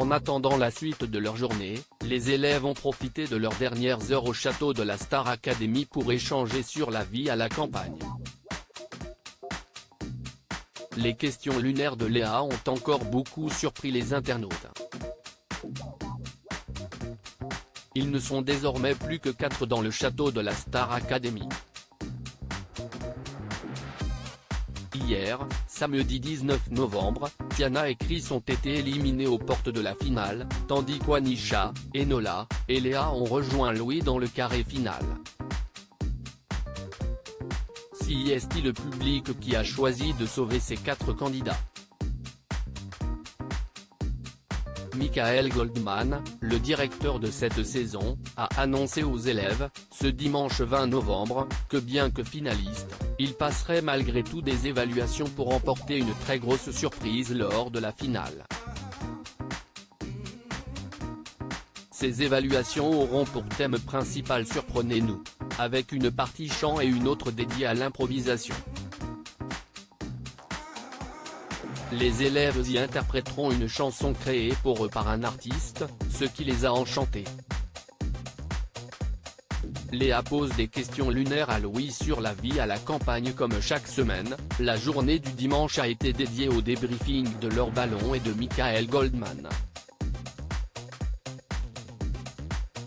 En attendant la suite de leur journée, les élèves ont profité de leurs dernières heures au château de la Star Academy pour échanger sur la vie à la campagne. Les questions lunaires de Léa ont encore beaucoup surpris les internautes. Ils ne sont désormais plus que 4 dans le château de la Star Academy. Hier, samedi 19 novembre, Tiana et Chris ont été éliminés aux portes de la finale, tandis qu'Anisha, Enola et Léa ont rejoint Louis dans le carré final. Si est-il le public qui a choisi de sauver ces 4 candidats. Michael Goldman, le directeur de cette saison, a annoncé aux élèves, ce dimanche 20 novembre, que bien que finaliste, il passerait malgré tout des évaluations pour remporter une très grosse surprise lors de la finale. Ces évaluations auront pour thème principal Surprenez-nous, avec une partie chant et une autre dédiée à l'improvisation. Les élèves y interpréteront une chanson créée pour eux par un artiste, ce qui les a enchantés. Léa pose des questions lunaires à Louis sur la vie à la campagne comme chaque semaine. La journée du dimanche a été dédiée au débriefing de leur ballon et de Michael Goldman.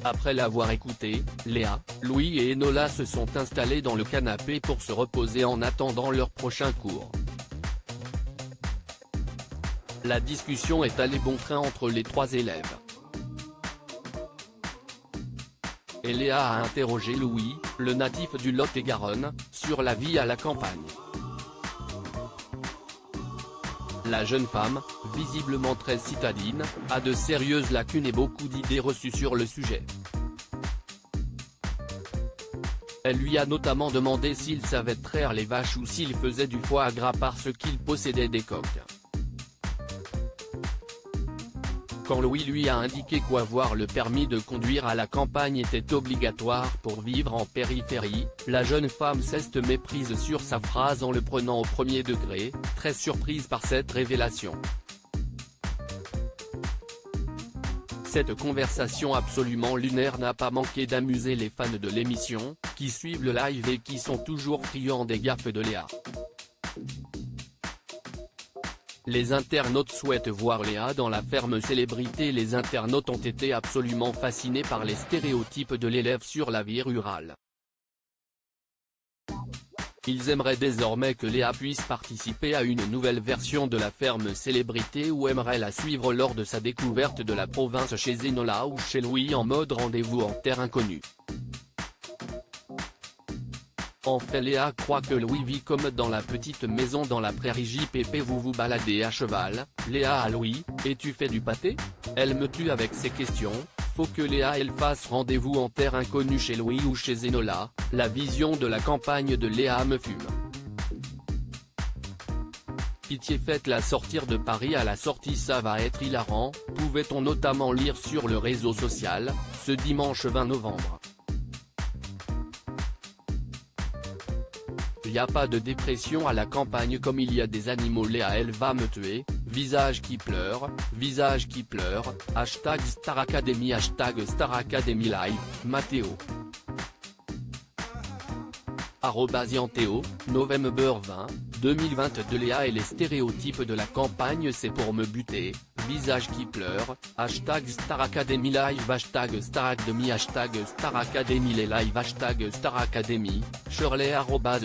Après l'avoir écouté, Léa, Louis et Enola se sont installés dans le canapé pour se reposer en attendant leur prochain cours. La discussion est allée bon train entre les 3 élèves. Et Léa a interrogé Louis, le natif du Lot-et-Garonne, sur la vie à la campagne. La jeune femme, visiblement très citadine, a de sérieuses lacunes et beaucoup d'idées reçues sur le sujet. Elle lui a notamment demandé s'il savait traire les vaches ou s'il faisait du foie gras parce qu'il possédait des coqs. Quand Louis lui a indiqué qu'avoir le permis de conduire à la campagne était obligatoire pour vivre en périphérie, la jeune femme s'est méprise sur sa phrase en le prenant au premier degré, très surprise par cette révélation. Cette conversation absolument lunaire n'a pas manqué d'amuser les fans de l'émission, qui suivent le live et qui sont toujours friands des gaffes de Léa. Les internautes souhaitent voir Léa dans la ferme célébrité. Les internautes ont été absolument fascinés par les stéréotypes de l'élève sur la vie rurale. Ils aimeraient désormais que Léa puisse participer à une nouvelle version de la ferme célébrité ou aimeraient la suivre lors de sa découverte de la province chez Enola ou chez Louis en mode rendez-vous en terre inconnue. En fait, Léa croit que Louis vit comme dans la petite maison dans la prairie. JPP vous vous baladez à cheval, Léa à Louis, et tu fais du pâté? Elle me tue avec ces questions. Faut que Léa elle fasse rendez-vous en terre inconnue chez Louis ou chez Enola, la vision de la campagne de Léa me fume. Pitié faites-la sortir de Paris à la sortie, ça va être hilarant, pouvait-on notamment lire sur le réseau social, ce dimanche 20 novembre. Y a pas de dépression à la campagne comme il y a des animaux. Léa elle va me tuer, visage qui pleure, hashtag Star Academy, hashtag Star Academy Live, Mathéo. @Yanthéo, November 20, 2022. Léa et les stéréotypes de la campagne, c'est pour me buter, visage qui pleure, hashtag Star Academy Live, hashtag Star Academy, hashtag Star Academy les live, hashtag Star Academy, Shirley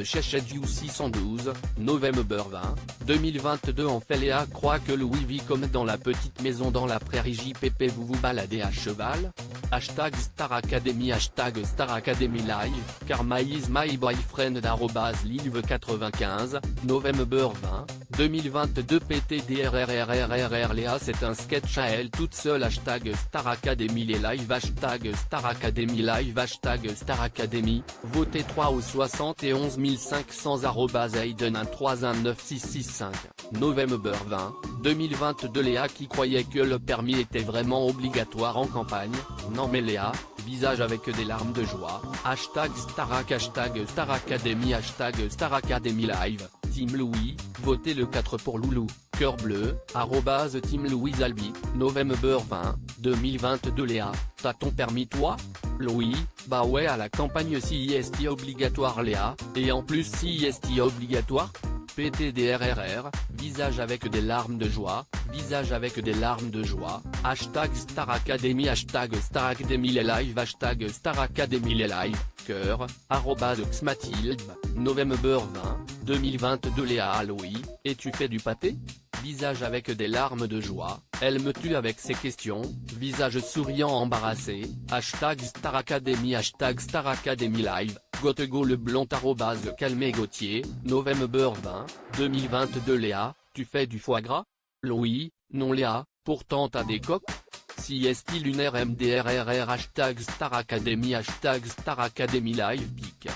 @Chechedju 612, November 20, 2022. En fait, Léa croit que Louis vit comme dans la petite maison dans la prairie. JPP vous vous baladez à cheval, hashtag Star Academy, hashtag Star Academy Live, Karma is my boyfriend @Live95, November 20, 2022. PTDRRRRRR Léa c'est un sketch à elle toute seule, hashtag Star Academy les live, hashtag Star Academy Live, hashtag Star Academy, votez 3 au 71 500 @Aiden1319665, November 20, 2022. Léa qui croyait que le permis était vraiment obligatoire en campagne, non mais Léa, visage avec des larmes de joie, hashtag Starac, hashtag Star Academy, hashtag Star Academy Live, Team Louis, votez le 4 pour Loulou, cœur bleu, @Team Louis Albi, November 20, 2022 Léa, t'as ton permis toi? Louis, bah ouais à la campagne CIST obligatoire Léa, et en plus CIST obligatoire? PTDRRR, visage avec des larmes de joie, visage avec des larmes de joie, #Star Academy, #Star Academy les live, #Star Academy les live, cœur, @Xmathilde, November 20, 2022 Léa Louis, et tu fais du pâté? Visage avec des larmes de joie, elle me tue avec ses questions, visage souriant embarrassé, #Star Academy, #Star Academy live, Gotego le blond @Calmé Gauthier, November 20, 2022 Léa, tu fais du foie gras? Louis, non Léa, pourtant t'as des coques? CIST lunaire MDRRR, #Star Academy, #Star Academy live pic.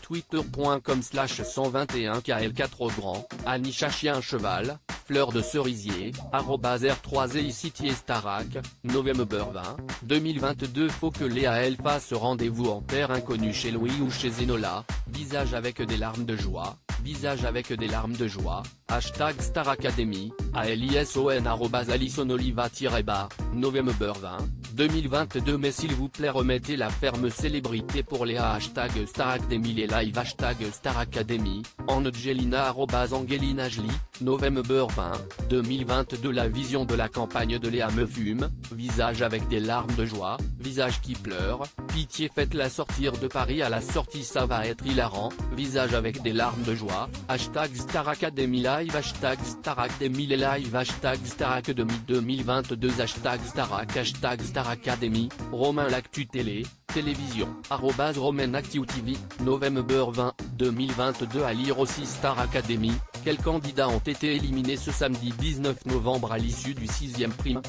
Twitter.com/121KL4 grand, Anisha chien cheval, fleur de cerisier, @R3EICITIE Starac, November 20, 2022 faut que Léa elle fasse rendez-vous en terre inconnue chez Louis ou chez Zenola, visage avec des larmes de joie, visage avec des larmes de joie, #Star Academy, ALISON @AlisonOliva-bar, November 20, 2022 mais s'il vous plaît remettez la ferme célébrité pour Léa, #Star Academy les live, #Star Academy, Angelina @Angelina Jolie, November 20, 2022 la vision de la campagne de Léa me fume, visage avec des larmes de joie, visage qui pleure, pitié faites-la sortir de Paris à la sortie ça va être hilarant, visage avec des larmes de joie, #Star Academy live, #Star Academy les live, #Star Academy 2022 #Starac, #Star Academy, Romain l'actu télé, télévision, @Romain Actu TV, November 20, 2022 à lire aussi Star Academy, quels candidats ont été éliminés ce samedi 19 novembre à l'issue du 6e prime?